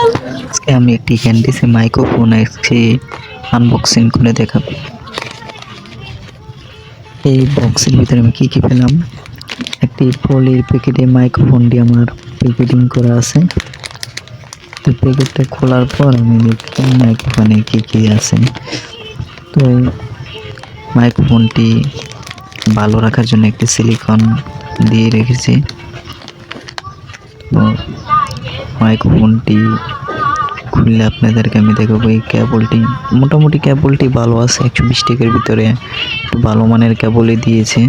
আজকে আমি একটি ক্যান্ডিসি মাইক্রোফোন আনবক্সিং করে দেখাবো। এই বক্সের ভিতরে আমি কি পেলাম, একটি পলির প্যাকেটে মাইক্রোফোনটি আমার প্যাকেটিং করা আছে। তো প্যাকেটটা খোলার পর আমি দেখলাম মাইক্রোফোনে কি আছে। তো এই মাইক্রোফোনটি ভালো রাখার জন্য একটি সিলিকন দিয়ে রেখেছি। তো মাইক্রোফোনটি খুললে আপনাদেরকে আমি দেখাবো। এই কেবলটি মোটামুটি কেবলটি ভালো আছে, 120 টাকার ভিতরে একটু ভালো মানের কেবলই দিয়েছে।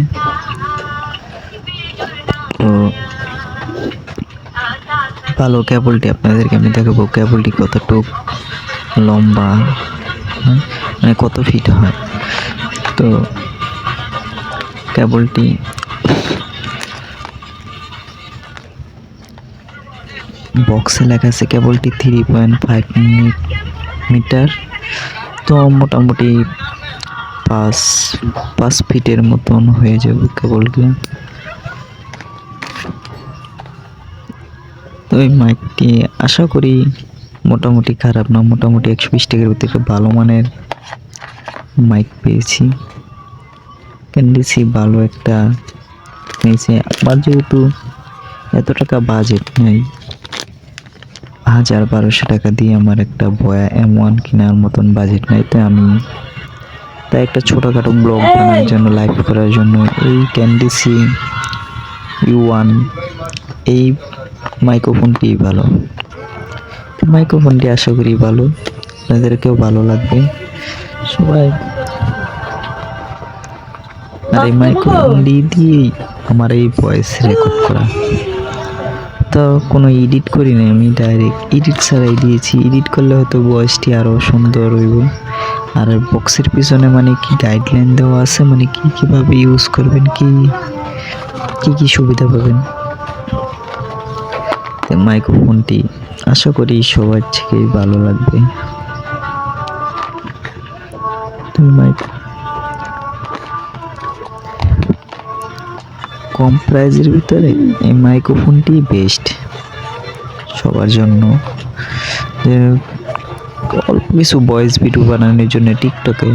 তো ভালো কেবলটি আপনাদেরকে আমি দেখাবো, কেবলটি কতটুক লম্বা, মানে কত ফিট হয়। তো কেবলটি বক্সে লেখা আছে কেবলটি 3.5 মিটার। তো মোটামুটি 5 ফিটের মতন হয়ে যাবে কেবলগুলো। তো এই মাইকটি আশা করি মোটামুটি খারাপ না, মোটামুটি 120 টাকার ভিতরে ভালো মানের মাইক পেয়েছি। ক্যান্ডিসি ভালো একটা নিয়েছে। আমার যেহেতু এত টাকা বাজেট নেই, 1000-1200 টাকা দিয়ে আমার একটা বয়া M1 কেনার মতন বাজেট নেই। তাই একটা ছোটোখাটো ব্লগ বানানোর জন্য, লাইভ করার জন্য এই ক্যান্ডিসি U1 এই মাইক্রোফোনটি ভালো। মাইক্রোফোনটি আশা করি ভালো, আপনাদেরকেও ভালো লাগবে সবাই। আর এই মাইক্রোফোনটি দিয়েই আমার এই ভয়েস রেকর্ড করা। তো কোনো এডিট করি না, আমি ডাইরেক্ট এডিট ছাড়াই দিয়েছি। এডিট করলে হয়তো ভয়েসটি আরও সুন্দর হইব। আর বক্সের পিছনে মানে কি গাইডলাইন দেওয়া আছে, মানে কীভাবে ইউজ করবেন, কি সুবিধা পাবেন। মাইক্রোফোনটি আশা করি সবার থেকেই ভালো লাগবে। কম প্রাইজের ভিতরে এই মাইক্রোফোনটি বেস্ট সবার জন্য। অল্প কিছু ভয়েস ভিডিও বানানোর জন্য টিকটকে